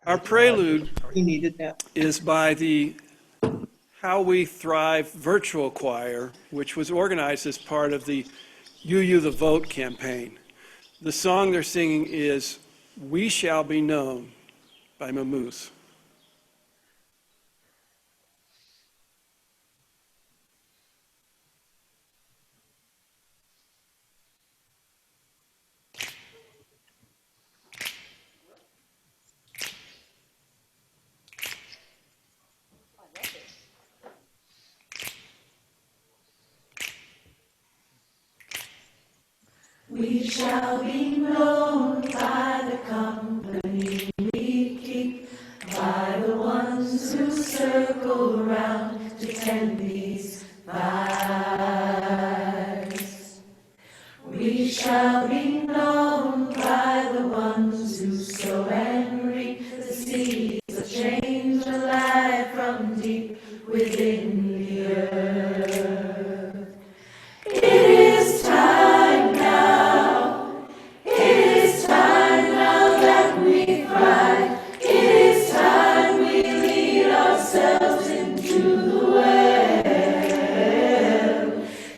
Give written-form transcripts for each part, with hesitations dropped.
Our prelude He needed that. is by the How We Thrive virtual choir, which was organized as part of the UU the Vote campaign. The song they're singing is We Shall Be Known by Mammoose. We shall be known by the company we keep, by the ones who circle round to tend these vibes. We shall be known by the ones who sow and reap the seeds of change alive from deep within the earth. It is time now. It is time now that we thrive. It is time we lead ourselves into the well.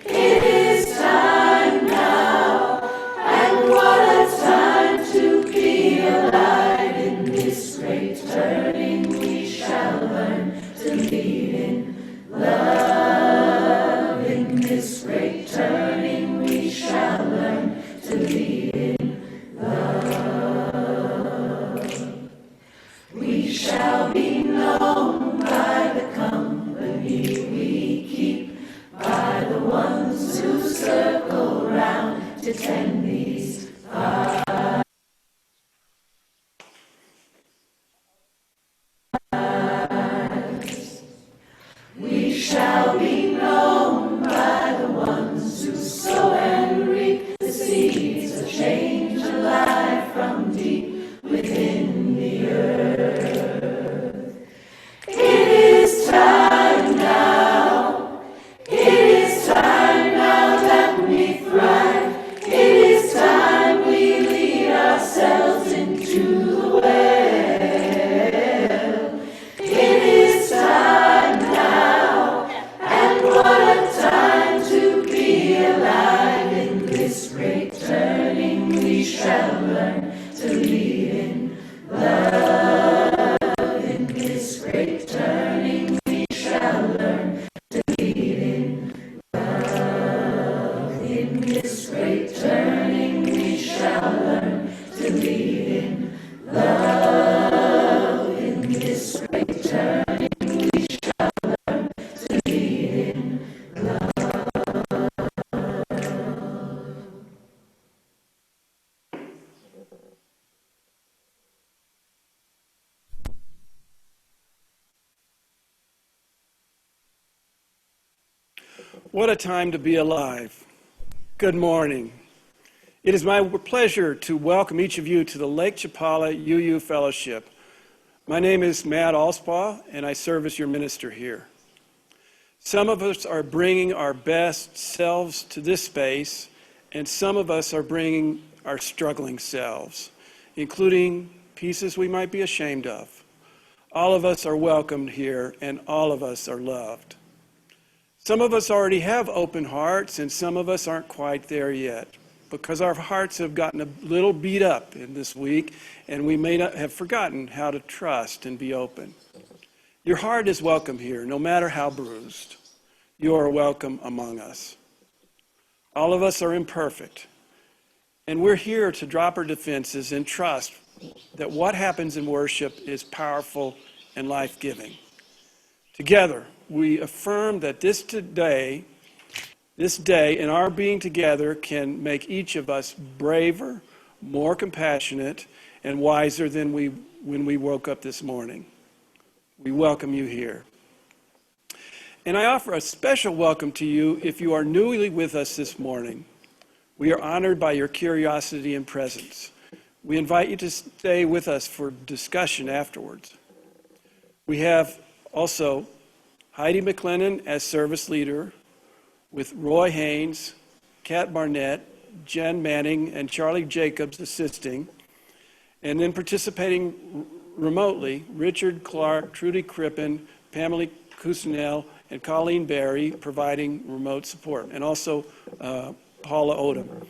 It is time now, and what a time to be alive in this great turning. We shall learn to lead in love. In this great turning, we shall learn to lead in love. We shall be known by the company we keep, by the ones who circle round to tend these vibes. We shall be known by the ones who sow and reap the seeds of change alive from deep within the earth. It is time now. It is time now that we thrive. It is time we lead ourselves into the well. It is time now, and what a time to be alive in this great turning. We shall learn to lead in love. In this great turning, we shall learn to lead in love. In this great turning, we shall learn to lead in love. In this great turning, we shall learn to lead in love. What a time to be alive. Good morning. It is my pleasure to welcome each of you to the Lake Chapala UU Fellowship. My name is Matt Alspaugh, and I serve as your minister here. Some of us are bringing our best selves to this space, and some of us are bringing our struggling selves, including pieces we might be ashamed of. All of us are welcomed here, and all of us are loved. Some of us already have open hearts, and some of us aren't quite there yet, because our hearts have gotten a little beat up in this week, and we may not have forgotten how to trust and be open. Your heart is welcome here, no matter how bruised. You are welcome among us. All of us are imperfect, and we're here to drop our defenses and trust that what happens in worship is powerful and life-giving. Together, we affirm that this day and our being together can make each of us braver, more compassionate, and wiser than when we woke up this morning. We welcome you here. And I offer a special welcome to you if you are newly with us this morning. We are honored by your curiosity and presence. We invite you to stay with us for discussion afterwards. We have also Heidi McLennan as service leader, with Roy Haynes, Kat Barnett, Jen Manning, and Charlie Jacobs assisting. And then participating remotely, Richard Clark, Trudy Crippen, Pamela Cousinel, and Colleen Berry providing remote support, and also Paula Odom.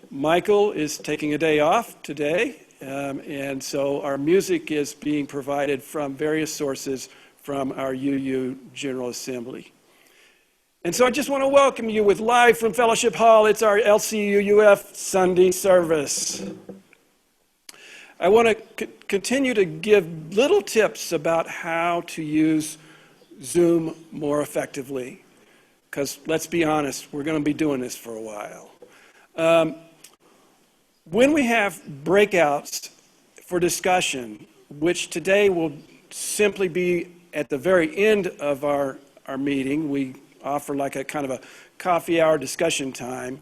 Michael is taking a day off today, and so our music is being provided from various sources from our UU General Assembly. And so I just want to welcome you with live from Fellowship Hall. It's our LCUUF Sunday service. I want to continue to give little tips about how to use Zoom more effectively, because let's be honest, we're going to be doing this for a while. When we have breakouts for discussion, which today will simply be at the very end of our meeting, we offer like a kind of a coffee hour discussion time,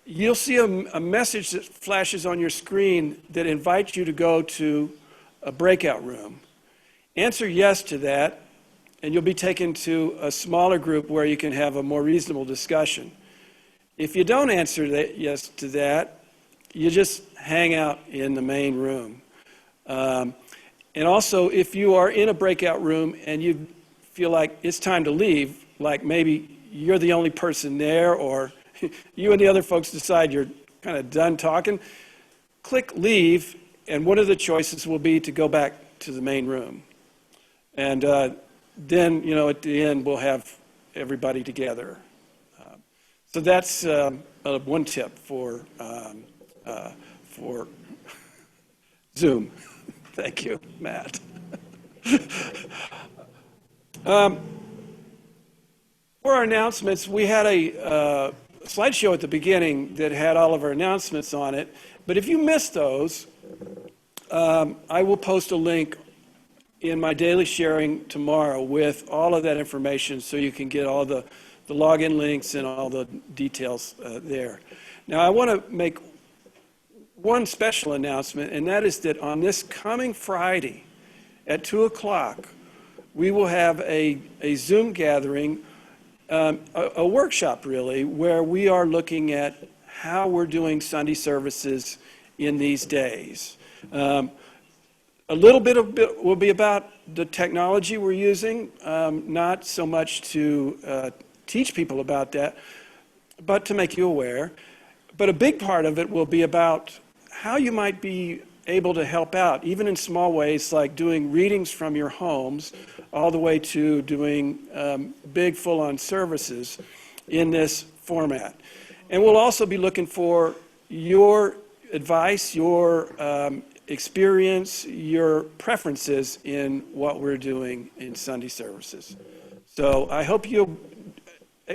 you'll see a message that flashes on your screen that invites you to go to a breakout room. Answer yes to that, and you'll be taken to a smaller group where you can have a more reasonable discussion. If you don't answer yes to that, you just hang out in the main room. And also, if you are in a breakout room and you feel like it's time to leave, like maybe you're the only person there, or you and the other folks decide you're kind of done talking, click leave, and one of the choices will be to go back to the main room. And then, at the end, we'll have everybody together. So that's one tip for Zoom. Thank you, Matt. For our announcements, we had a slideshow at the beginning that had all of our announcements on it. But if you missed those, I will post a link in my daily sharing tomorrow with all of that information so you can get all the login links and all the details there. Now, I want to make one special announcement, and that is that on this coming Friday at 2 o'clock, we will have a Zoom gathering, a workshop really, where we are looking at how we're doing Sunday services in these days. A little bit of it will be about the technology we're using, not so much to teach people about that, but to make you aware. But a big part of it will be about how you might be able to help out, even in small ways like doing readings from your homes, all the way to doing big full-on services in this format. And we'll also be looking for your advice, your experience, your preferences in what we're doing in Sunday services. So I hope you'll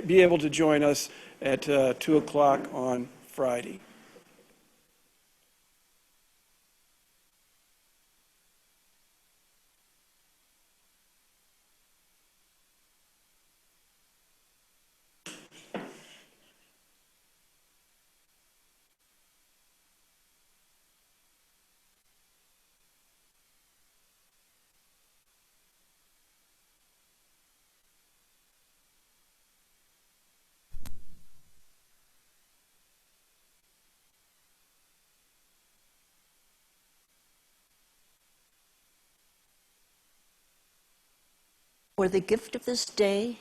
be able to join us at 2 o'clock on Friday. For the gift of this day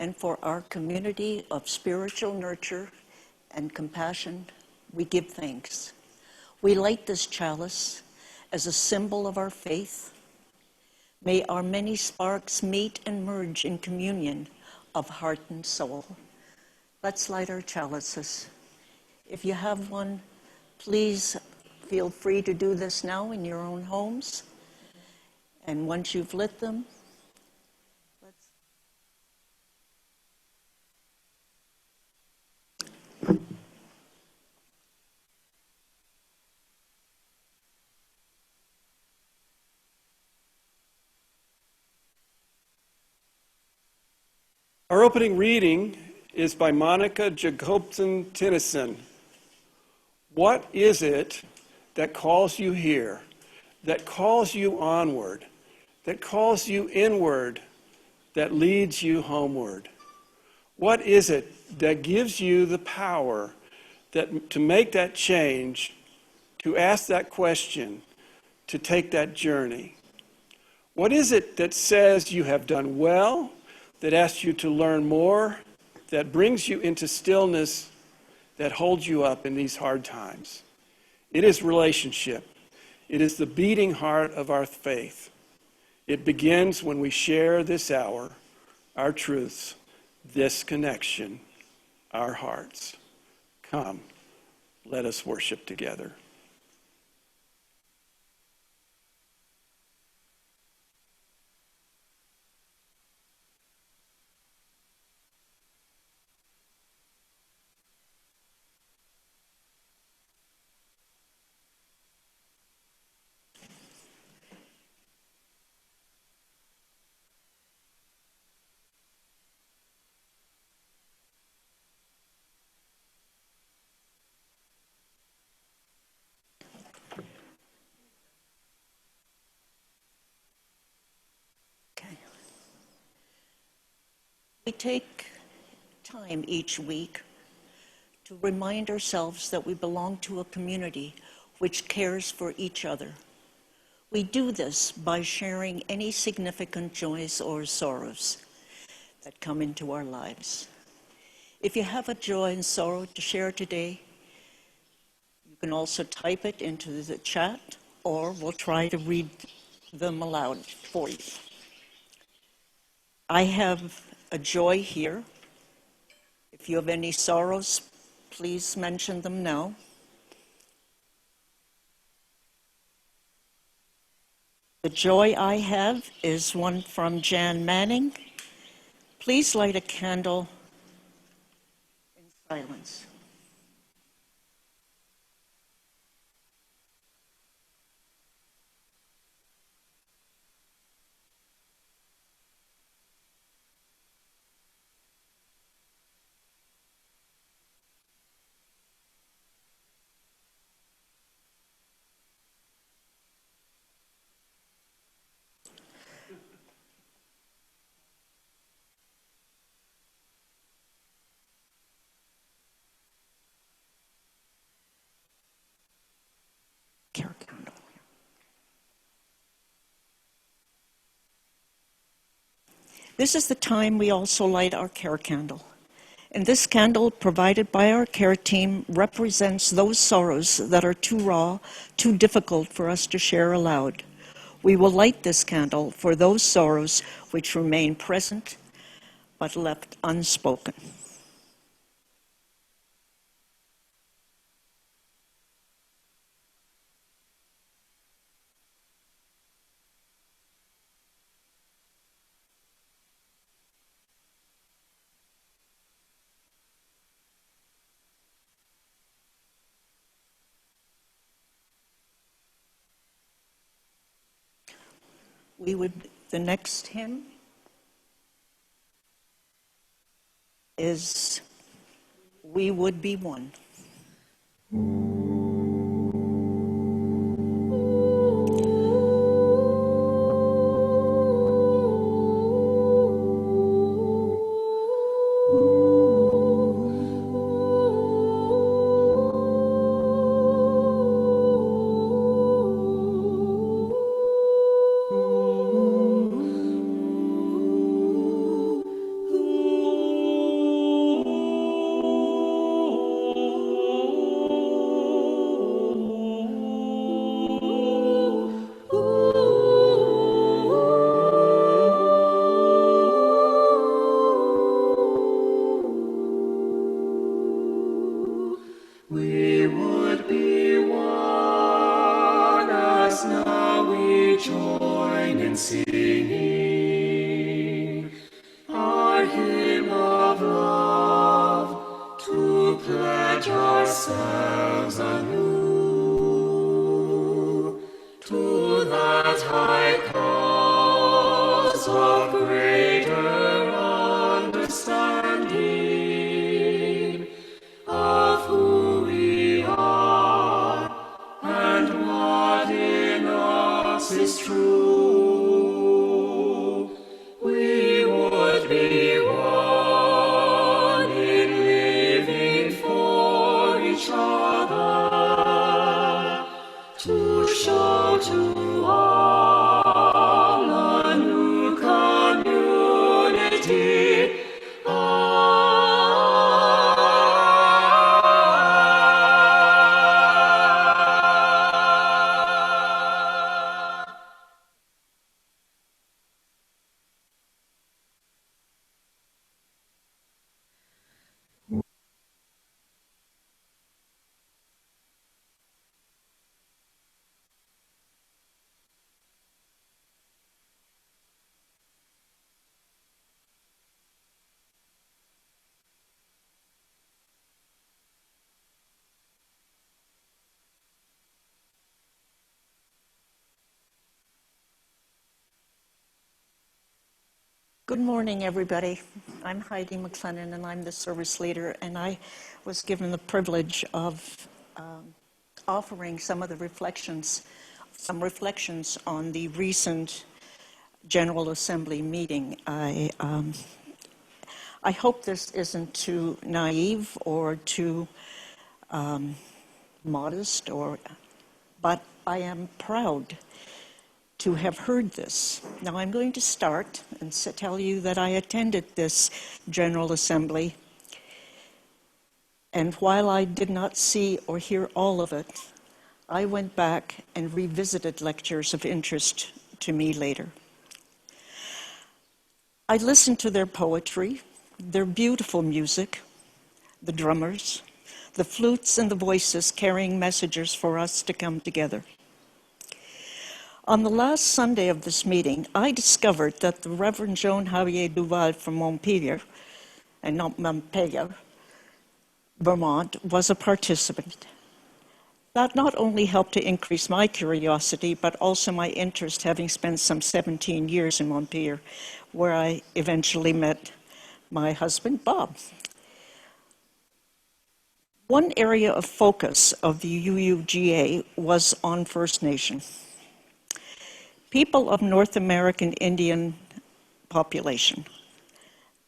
and for our community of spiritual nurture and compassion, we give thanks. We light this chalice as a symbol of our faith. May our many sparks meet and merge in communion of heart and soul. Let's light our chalices. If you have one, please feel free to do this now in your own homes. And once you've lit them, Our opening reading is by Monica Jacobson Tennyson. What is it that calls you here, that calls you onward, that calls you inward, that leads you homeward? What is it that gives you the power to make that change, to ask that question, to take that journey? What is it that says you have done well, that asks you to learn more, that brings you into stillness, that holds you up in these hard times? It is relationship. It is the beating heart of our faith. It begins when we share this hour, our truths, this connection, our hearts. Come, let us worship together. Okay. We take time each week to remind ourselves that we belong to a community which cares for each other. We do this by sharing any significant joys or sorrows that come into our lives. If you have a joy and sorrow to share today, you can also type it into the chat, or we'll try to read them aloud for you. I have a joy here. If you have any sorrows, please mention them now. The joy I have is one from Jan Manning. Please light a candle in silence. Care candle. This is the time we also light our care candle. And this candle provided by our care team represents those sorrows that are too raw, too difficult for us to share aloud. We will light this candle for those sorrows which remain present but left unspoken. The next hymn is We Would Be One. We would be one as now we join in singing our hymn of love to pledge ourselves anew to that high cause of greater understanding of who we are and what in us is true. We would be one in living for each other to show to Good morning, everybody. I'm Heidi McLennan, and I'm the service leader, and I was given the privilege of offering some reflections on the recent General Assembly meeting. I hope this isn't too naive or too modest, but I am proud to have heard this. Now I'm going to start and tell you that I attended this General Assembly, and while I did not see or hear all of it, I went back and revisited lectures of interest to me later. I listened to their poetry, their beautiful music, the drummers, the flutes and the voices carrying messages for us to come together. On the last Sunday of this meeting, I discovered that the Reverend Joan Javier Duval from Montpelier, and not Montpelier, Vermont, was a participant. That not only helped to increase my curiosity, but also my interest, having spent some 17 years in Montpelier, where I eventually met my husband, Bob. One area of focus of the UUGA was on First Nation. People of North American Indian population.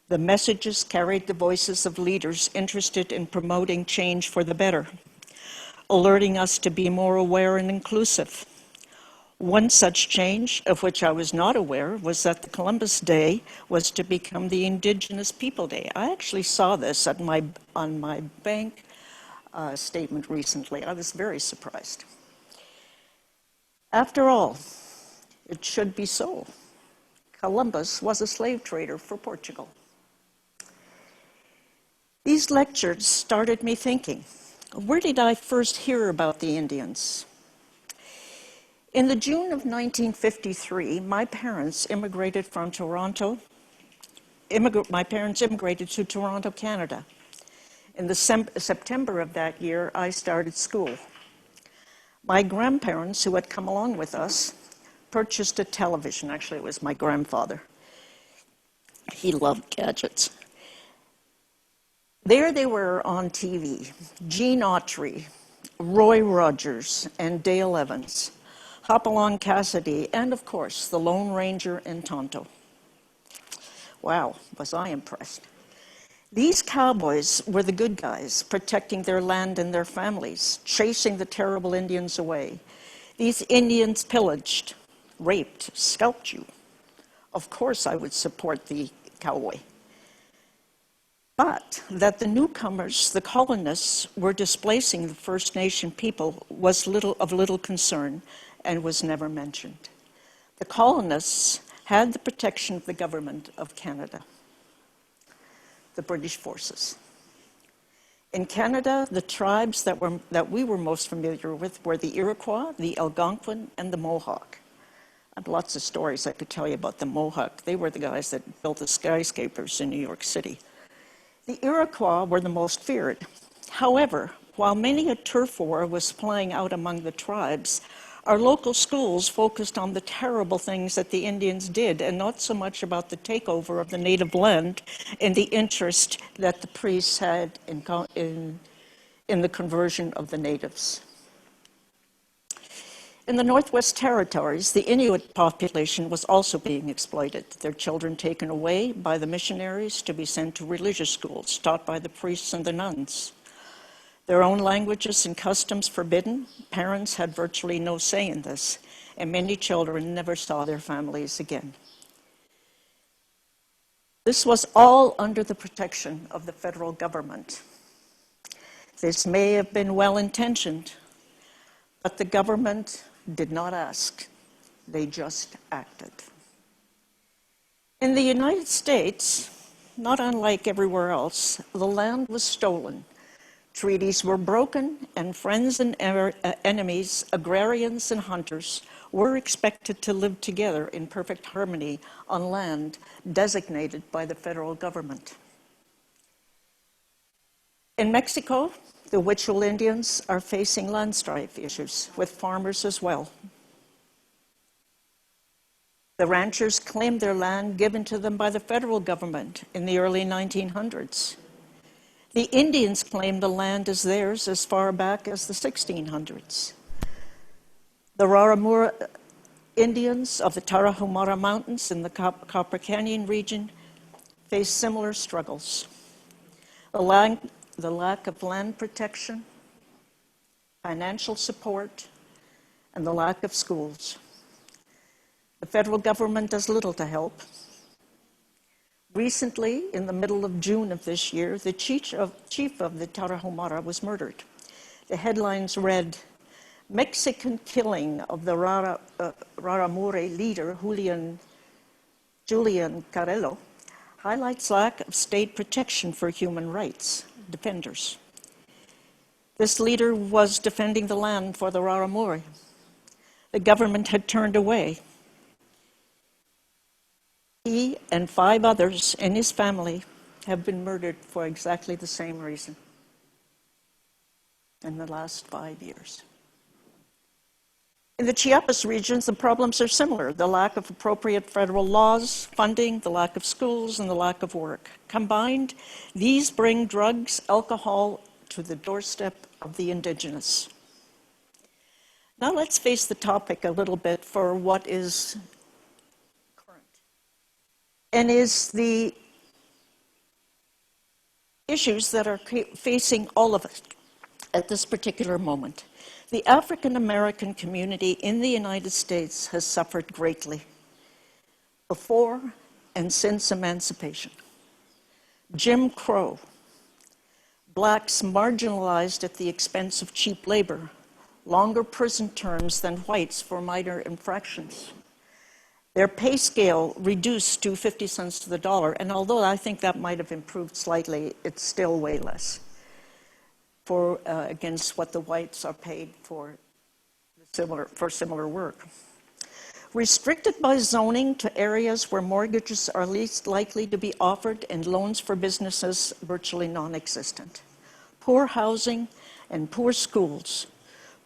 The messages carried the voices of leaders interested in promoting change for the better, alerting us to be more aware and inclusive. One such change, of which I was not aware, was that the Columbus Day was to become the Indigenous People Day. I actually saw this on my bank statement recently. I was very surprised. After all, it should be so. Columbus was a slave trader for Portugal. These lectures started me thinking, where did I first hear about the Indians? In the June of 1953, my parents immigrated from Toronto. My parents immigrated to Toronto, Canada. In the September of that year, I started school. My grandparents, who had come along with us, purchased a television. Actually, it was my grandfather. He loved gadgets. There they were on TV, Gene Autry, Roy Rogers, and Dale Evans, Hopalong Cassidy, and of course, the Lone Ranger and Tonto. Wow, was I impressed. These cowboys were the good guys, protecting their land and their families, chasing the terrible Indians away. These Indians pillaged, raped, scalped you. Of course I would support the cowboy. But that the newcomers, the colonists, were displacing the First Nation people was of little concern and was never mentioned. The colonists had the protection of the government of Canada, the British forces. In Canada, the tribes that we were most familiar with were the Iroquois, the Algonquin, and the Mohawk. I have lots of stories I could tell you about the Mohawk. They were the guys that built the skyscrapers in New York City. The Iroquois were the most feared. However, while many a turf war was playing out among the tribes, our local schools focused on the terrible things that the Indians did and not so much about the takeover of the native land and the interest that the priests had in the conversion of the natives. In the Northwest Territories, the Inuit population was also being exploited, their children taken away by the missionaries to be sent to religious schools taught by the priests and the nuns. Their own languages and customs forbidden, parents had virtually no say in this, and many children never saw their families again. This was all under the protection of the federal government. This may have been well-intentioned, but the government did not ask. They just acted. In the United States, not unlike everywhere else, the land was stolen. Treaties were broken, and friends and enemies, agrarians and hunters, were expected to live together in perfect harmony on land designated by the federal government. In Mexico, the Huichol Indians are facing land strife issues with farmers as well. The ranchers claimed their land given to them by the federal government in the early 1900s. The Indians claimed the land as theirs as far back as the 1600s. The Raramura Indians of the Tarahumara Mountains in the Copper Canyon region face similar struggles. The lack of land protection, financial support, and the lack of schools. The federal government does little to help. Recently, in the middle of June of this year, the chief of the Tarahumara was murdered. The headlines read, "Mexican killing of the Raramure leader, Julian Carrello, highlights lack of state protection for human rights defenders." This leader was defending the land for the Raramure. The government had turned away. He and 5 others in his family have been murdered for exactly the same reason in the last 5 years. In the Chiapas regions, the problems are similar. The lack of appropriate federal laws, funding, the lack of schools, and the lack of work. Combined, these bring drugs, alcohol to the doorstep of the indigenous. Now let's face the topic a little bit for what is current, and is the issues that are facing all of us at this particular moment. The African American community in the United States has suffered greatly before and since emancipation. Jim Crow, blacks marginalized at the expense of cheap labor, longer prison terms than whites for minor infractions. Their pay scale reduced to 50 cents to the dollar, and although I think that might have improved slightly, it's still way less against what the whites are paid for similar work. Restricted by zoning to areas where mortgages are least likely to be offered and loans for businesses virtually non-existent. Poor housing and poor schools.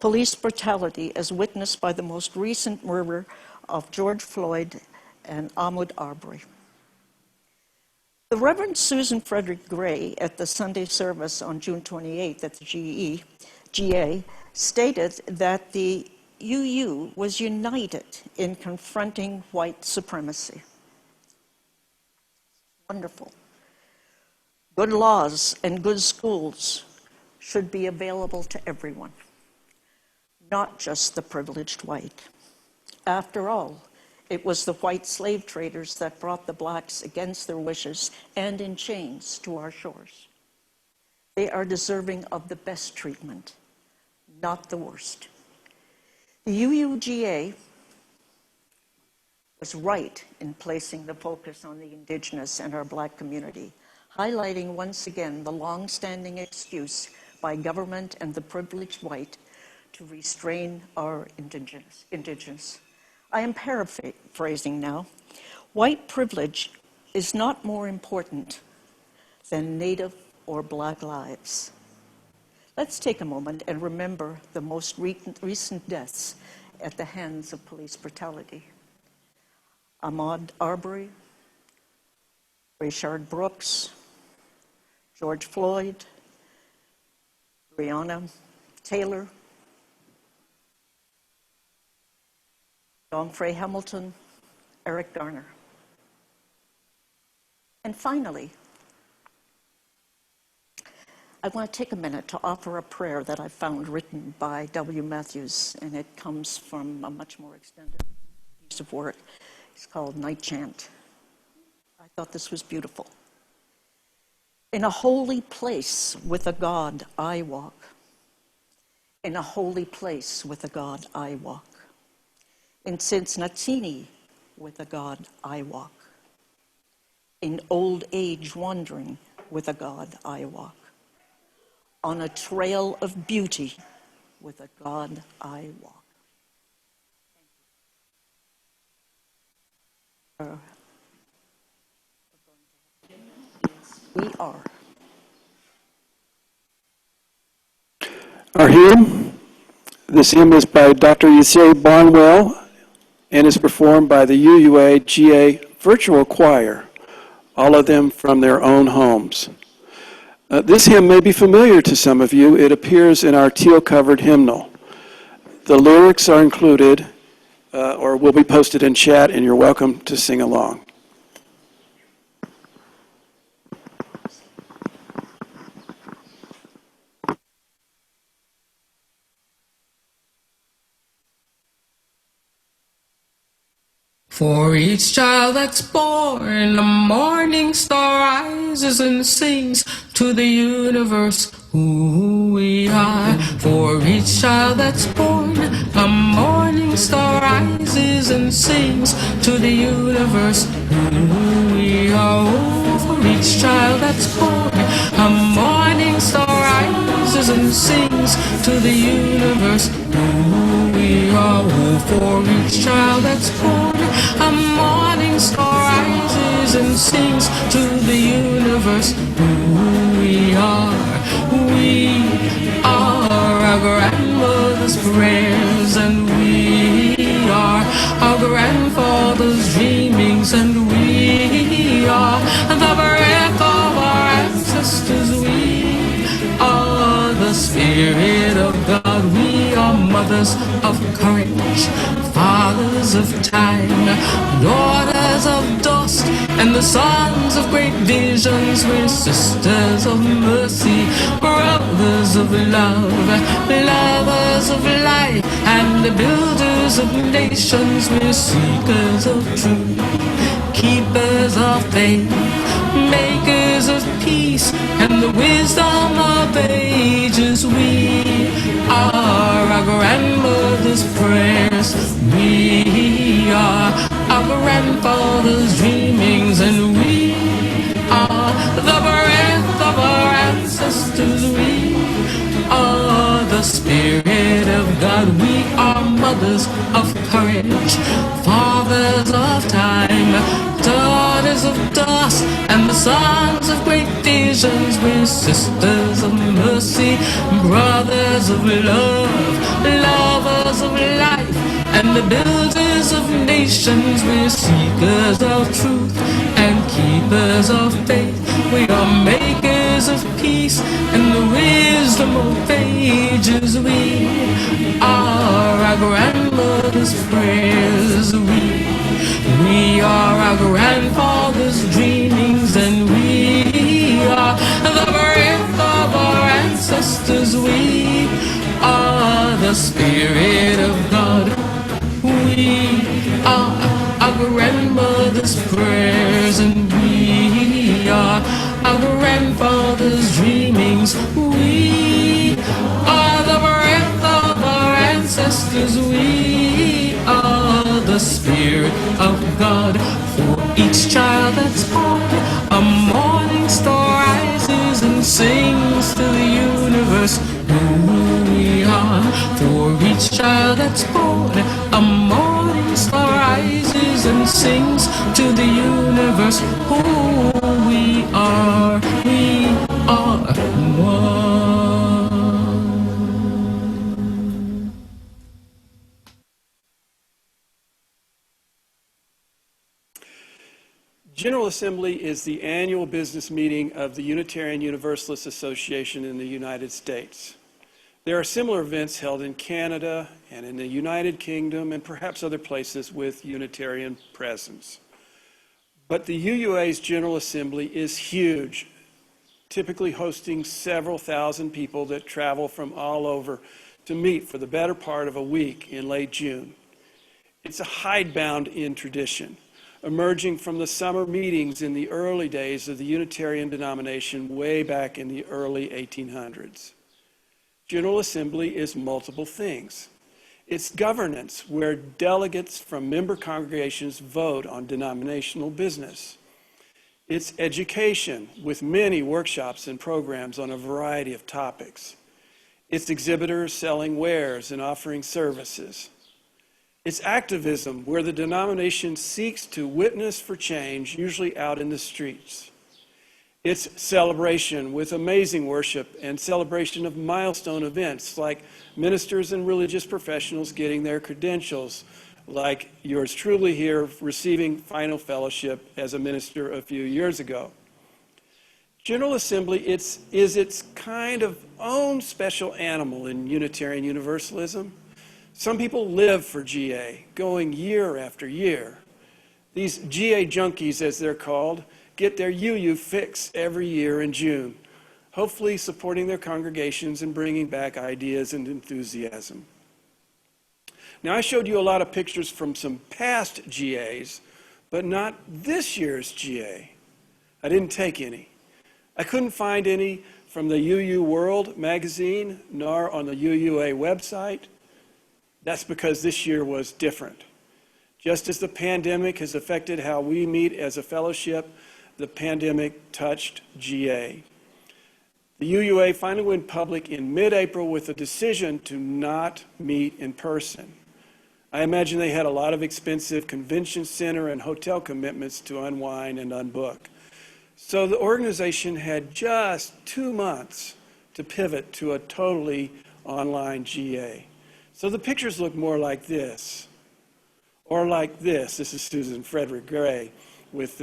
Police brutality as witnessed by the most recent murder of George Floyd and Ahmaud Arbery. The Reverend Susan Frederick Gray at the Sunday service on June 28th at the GA stated that the UU was united in confronting white supremacy. Wonderful. Good laws and good schools should be available to everyone, not just the privileged white. After all, it was the white slave traders that brought the blacks against their wishes and in chains to our shores. They are deserving of the best treatment, not the worst. The UUGA was right in placing the focus on the indigenous and our black community, highlighting once again the long-standing excuse by government and the privileged white to restrain our indigenous. I am paraphrasing now. White privilege is not more important than Native or Black lives. Let's take a moment and remember the most recent deaths at the hands of police brutality. Ahmaud Arbery, Rayshard Brooks, George Floyd, Breonna Taylor, John Frey Hamilton, Eric Garner. And finally, I want to take a minute to offer a prayer that I found written by W. Matthews, and it comes from a much more extended piece of work. It's called Night Chant. I thought this was beautiful. In a holy place with a God I walk. In a holy place with a God I walk. In Cincinnati with a God I walk. In old age wandering with a God I walk. On a trail of beauty with a God I walk. We are. Our hymn. This hymn is by Dr. Yusei Barnwell and is performed by the UUA GA Virtual Choir, all of them from their own homes. This hymn may be familiar to some of you. It appears in our teal-covered hymnal. The lyrics are included or will be posted in chat, and you're welcome to sing along. For each child that's born, a morning star rises and sings to the universe who we are. For each child that's born, a morning star rises and sings to the universe who we are. Oh, for each child that's born, a morning star rises and sings to the universe who we are. Oh, for each child that's born, a morning star rises and sings to the universe who we are. We are our grandmother's prayers, and we are our grandfather's dreamings, and we are the breath of our ancestors. We are the Spirit of God. We are mothers of courage, fathers of time, daughters of dust, and the sons of great visions. We're sisters of mercy, brothers of love, lovers of life, and the builders of nations. We're seekers of truth, keepers of faith, makers of peace, and the wisdom of ages. We are our grandmother's prayers. We are our grandfather's dreamings, and we are the breath of our ancestors. We are the Spirit of God. We are mothers of courage, fathers of time, daughters of dust, and the sons of great visions. We're sisters of mercy, brothers of love, lovers of life, and the builders of nations. We're seekers of truth and keepers of faith. We are makers of peace and the wisdom of ages. We are our grandmother's prayers. We are our grandfather's dreamings, and we are the breath of our ancestors. We are the Spirit of God. We are our grandmother's prayers, and we are our grandfather's dreamings. We are the breath of our ancestors. We are the Spirit of God. For each child that's born, a morning star rises and sings to the universe who we are. For each child that's born, a morning star rises and sings to the universe who we are. We are one. General Assembly is the annual business meeting of the Unitarian Universalist Association in the United States. There are similar events held in Canada and in the United Kingdom and perhaps other places with Unitarian presence. But the UUA's General Assembly is huge, typically hosting several thousand people that travel from all over to meet for the better part of a week in late June. It's a hidebound in tradition, emerging from the summer meetings in the early days of the Unitarian denomination way back in the early 1800s. General Assembly is multiple things. It's governance, where delegates from member congregations vote on denominational business. It's education, with many workshops and programs on a variety of topics. It's exhibitors selling wares and offering services. It's activism, where the denomination seeks to witness for change, usually out in the streets. It's celebration, with amazing worship and celebration of milestone events like ministers and religious professionals getting their credentials, like yours truly here receiving final fellowship as a minister a few years ago. General Assembly is its kind of own special animal in Unitarian Universalism. Some people live for GA, going year after year. These GA junkies, as they're called, get their UU fix every year in June, hopefully supporting their congregations and bringing back ideas and enthusiasm. Now, I showed you a lot of pictures from some past GAs, but not this year's GA. I didn't take any. I couldn't find any from the UU World magazine, nor on the UUA website. That's because this year was different. Just as the pandemic has affected how we meet as a fellowship, the pandemic touched GA. The UUA finally went public in mid-April with a decision to not meet in person. I imagine they had a lot of expensive convention center and hotel commitments to unwind and unbook. So the organization had just 2 months to pivot to a totally online GA. So the pictures look more like this, or like this. This is Susan Frederick Gray with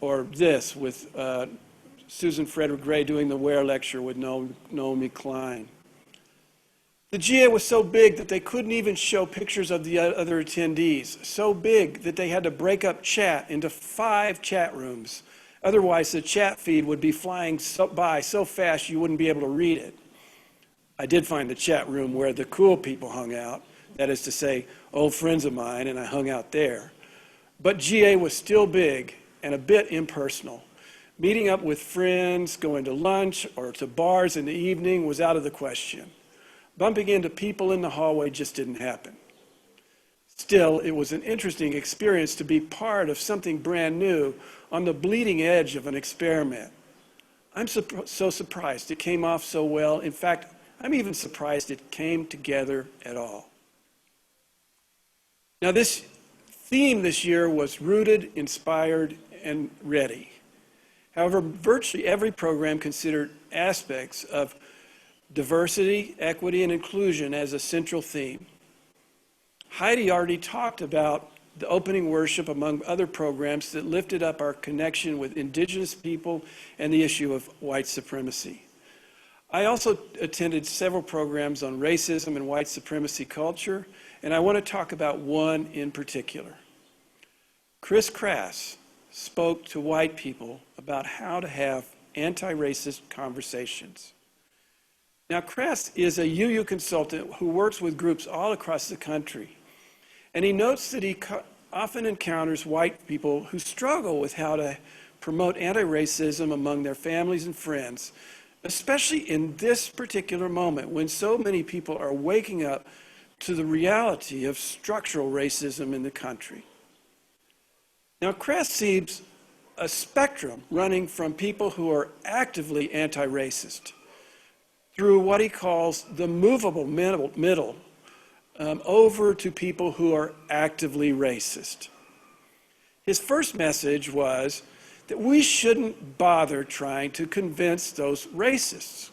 or this with Susan Frederick Gray doing the Ware lecture with Naomi Klein. The GA was so big that they couldn't even show pictures of the other attendees, so big that they had to break up chat into 5 chat rooms. Otherwise, the chat feed would be flying by so fast you wouldn't be able to read it. I did find the chat room where the cool people hung out, that is to say, old friends of mine, and I hung out there. But GA was still big and a bit impersonal. Meeting up with friends, going to lunch, or to bars in the evening was out of the question. Bumping into people in the hallway just didn't happen. Still, it was an interesting experience to be part of something brand new on the bleeding edge of an experiment. I'm so surprised it came off so well. In fact, I'm even surprised it came together at all. Now, this theme this year was rooted, inspired, and ready. However, virtually every program considered aspects of diversity, equity, and inclusion as a central theme. Heidi already talked about the opening worship among other programs that lifted up our connection with indigenous people and the issue of white supremacy. I also attended several programs on racism and white supremacy culture, and I want to talk about one in particular. Chris Crass spoke to white people about how to have anti-racist conversations. Now, Crass is a UU consultant who works with groups all across the country, and he notes that he often encounters white people who struggle with how to promote anti-racism among their families and friends, especially in this particular moment when so many people are waking up to the reality of structural racism in the country. Now, Crass sees a spectrum running from people who are actively anti-racist through what he calls the movable middle, over to people who are actively racist. His first message was that we shouldn't bother trying to convince those racists.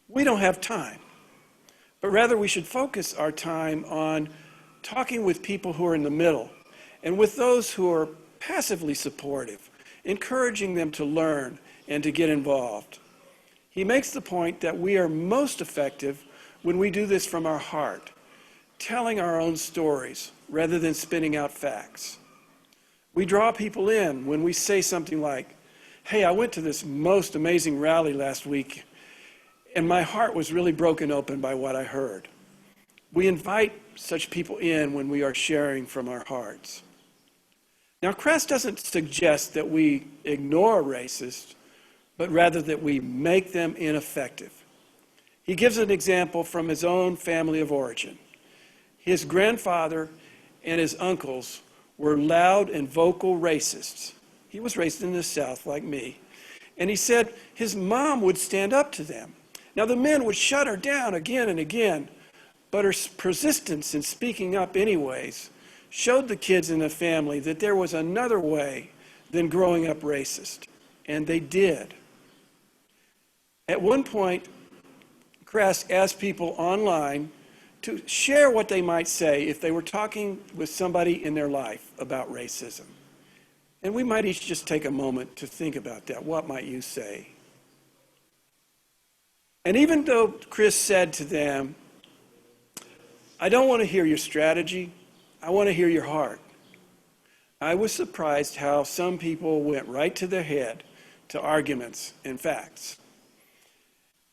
We don't have time. But rather we should focus our time on talking with people who are in the middle and with those who are passively supportive, encouraging them to learn and to get involved. He makes the point that we are most effective when we do this from our heart, telling our own stories rather than spitting out facts. We draw people in when we say something like, hey, I went to this most amazing rally last week, and my heart was really broken open by what I heard. We invite such people in when we are sharing from our hearts. Now, Crass doesn't suggest that we ignore racists, but rather that we make them ineffective. He gives an example from his own family of origin. His grandfather and his uncles were loud and vocal racists. He was raised in the South like me. And he said his mom would stand up to them. Now, the men would shut her down again and again, but her persistence in speaking up anyways showed the kids in the family that there was another way than growing up racist. And they did. At one point, Crass asked people online to share what they might say if they were talking with somebody in their life about racism. And we might each just take a moment to think about that. What might you say? And even though Chris said to them, I don't want to hear your strategy, I want to hear your heart, I was surprised how some people went right to their head, to arguments and facts.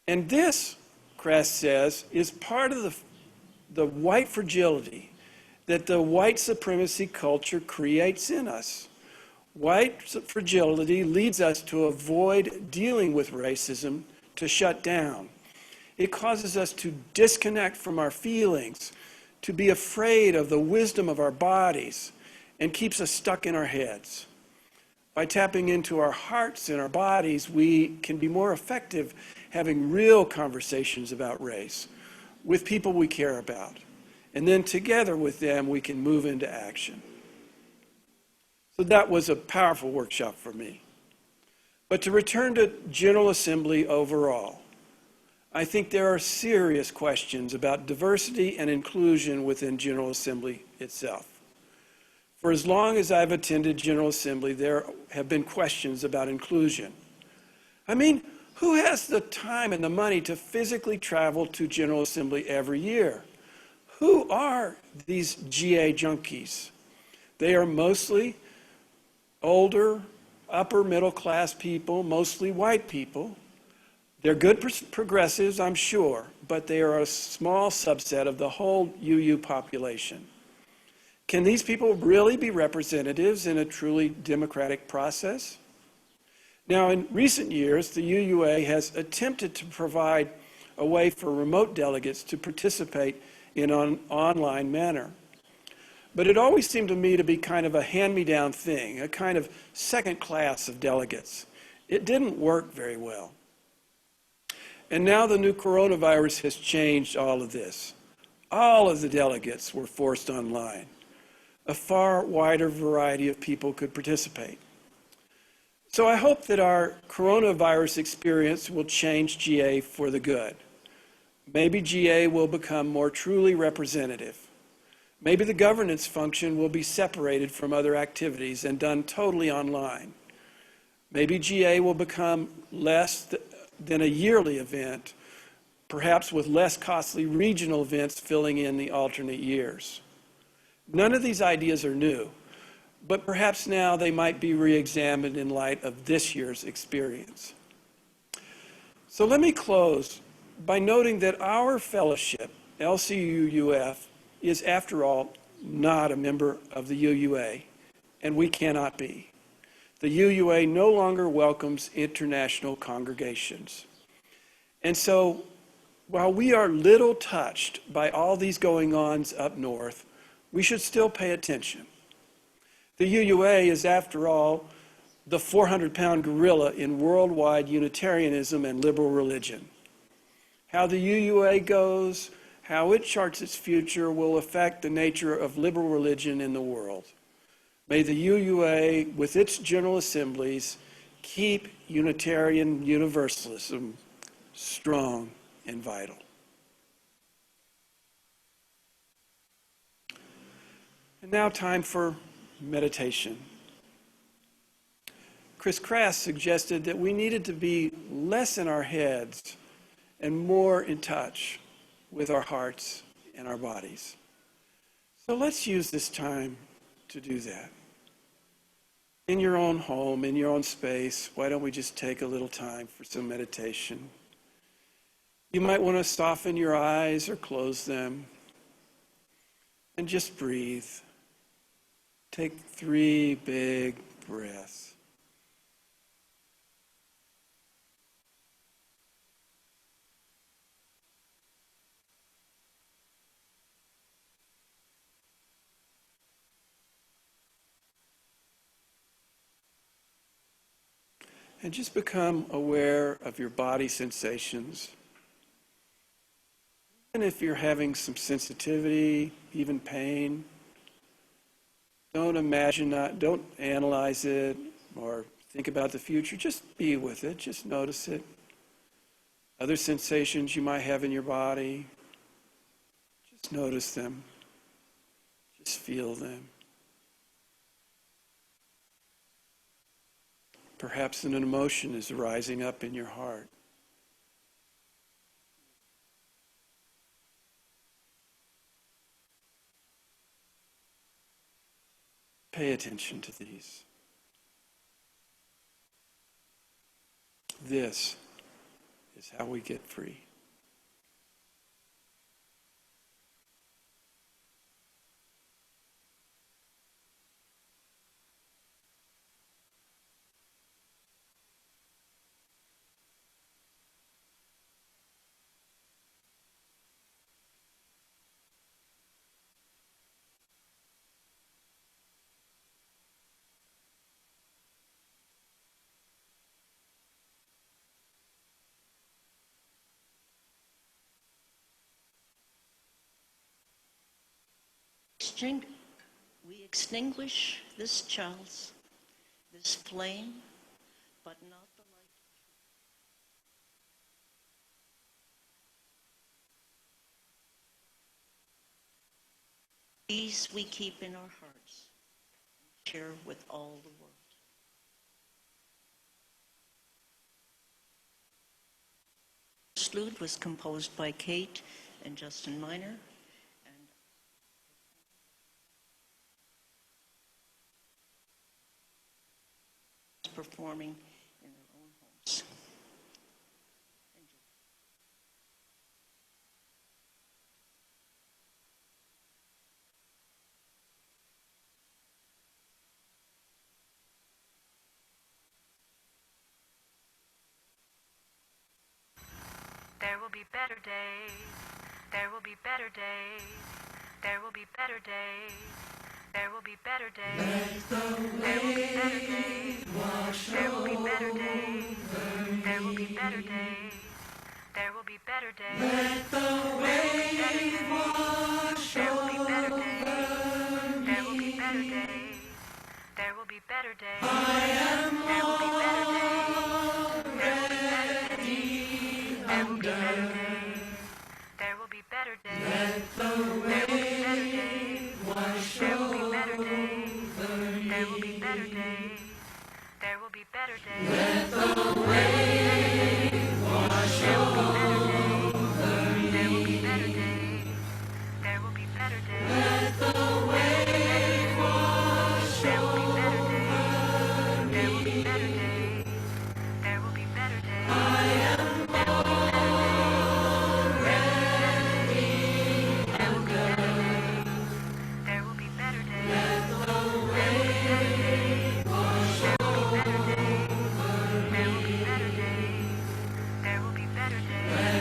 And this, Chris says, is part of the white fragility that the white supremacy culture creates in us. White fragility leads us to avoid dealing with racism, to shut down. It causes us to disconnect from our feelings, to be afraid of the wisdom of our bodies, and keeps us stuck in our heads. By tapping into our hearts and our bodies, we can be more effective having real conversations about race with people we care about. And then together with them, we can move into action. So that was a powerful workshop for me. But to return to General Assembly overall, I think there are serious questions about diversity and inclusion within General Assembly itself. For as long as I've attended General Assembly, there have been questions about inclusion. I mean, who has the time and the money to physically travel to General Assembly every year? Who are these GA junkies? They are mostly older, upper middle class people, mostly white people. They're good progressives, I'm sure, but they are a small subset of the whole UU population. Can these people really be representatives in a truly democratic process? Now, in recent years, the UUA has attempted to provide a way for remote delegates to participate in an online manner. But it always seemed to me to be kind of a hand-me-down thing, a kind of second class of delegates. It didn't work very well. And now the new coronavirus has changed all of this. All of the delegates were forced online. A far wider variety of people could participate. So I hope that our coronavirus experience will change GA for the good. Maybe GA will become more truly representative. Maybe the governance function will be separated from other activities and done totally online. Maybe GA will become less than a yearly event, perhaps with less costly regional events filling in the alternate years. None of these ideas are new, but perhaps now they might be re-examined in light of this year's experience. So let me close by noting that our fellowship, LCUUF, is, after all, not a member of the UUA, and we cannot be. The UUA no longer welcomes international congregations. And so, while we are little touched by all these going-ons up north, we should still pay attention. The UUA is, after all, the 400-pound gorilla in worldwide Unitarianism and liberal religion. How the UUA goes, how it charts its future will affect the nature of liberal religion in the world. May the UUA, with its General Assemblies, keep Unitarian Universalism strong and vital. And now time for meditation. Chris Crass suggested that we needed to be less in our heads and more in touch with our hearts and our bodies. So let's use this time to do that. In your own home, in your own space, why don't we just take a little time for some meditation? You might want to soften your eyes or close them and just breathe. Take 3 big breaths. And just become aware of your body sensations. And if you're having some sensitivity, even pain, don't analyze it or think about the future. Just be with it, just notice it. Other sensations you might have in your body, Just notice them. Just feel them. Perhaps an emotion is rising up in your heart. Pay attention to these. This is how we get free. We extinguish this chalice, this flame, but not the light. These we keep in our hearts and share with all the world. The Slude was composed by Kate and Justin Miner, performing in their own homes. Enjoy. There will be better days. There will be better days. There will be better days. There will be better days. There will be better days. There will be better days. There will be better days. There will be better days. Let the wave wash over. There will be better days. There will be better days. I am already under. There will be better days. Let the wave wash over. There will be better days. There will be better days. Let the wave wash over. There will be better days. There will be better days. Let the wave wash over. There will be better days. There will be better days. I am already under. There will be better days. Let the wave wash over. There will be better days. There will be better days.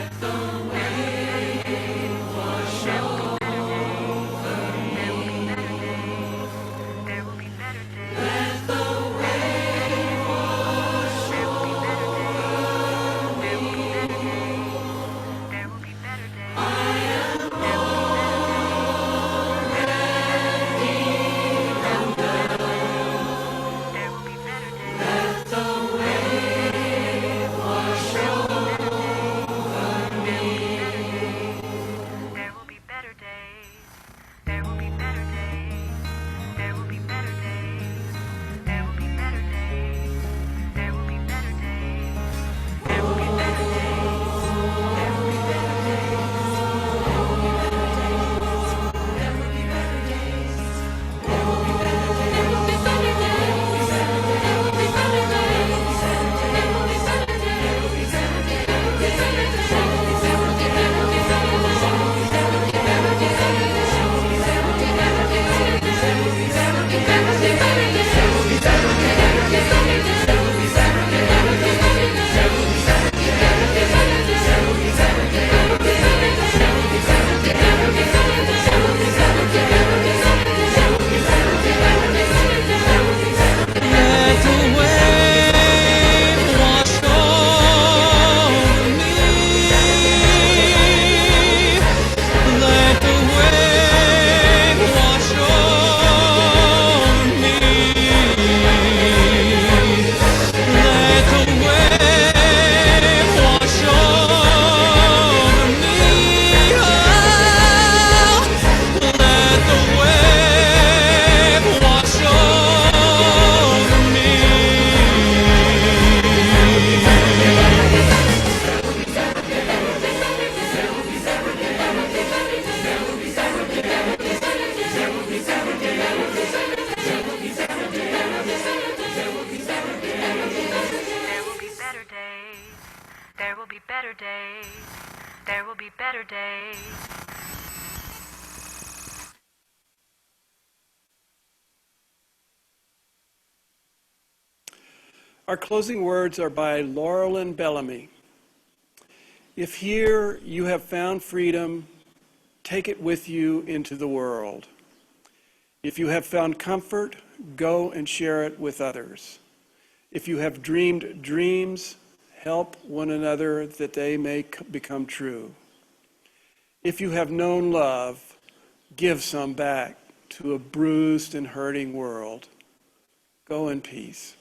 There will be better days. Our closing words are by Laurelyn Bellamy. If here you have found freedom, take it with you into the world. If you have found comfort, go and share it with others. If you have dreamed dreams, help one another that they may become true. If you have known love, give some back to a bruised and hurting world. Go in peace.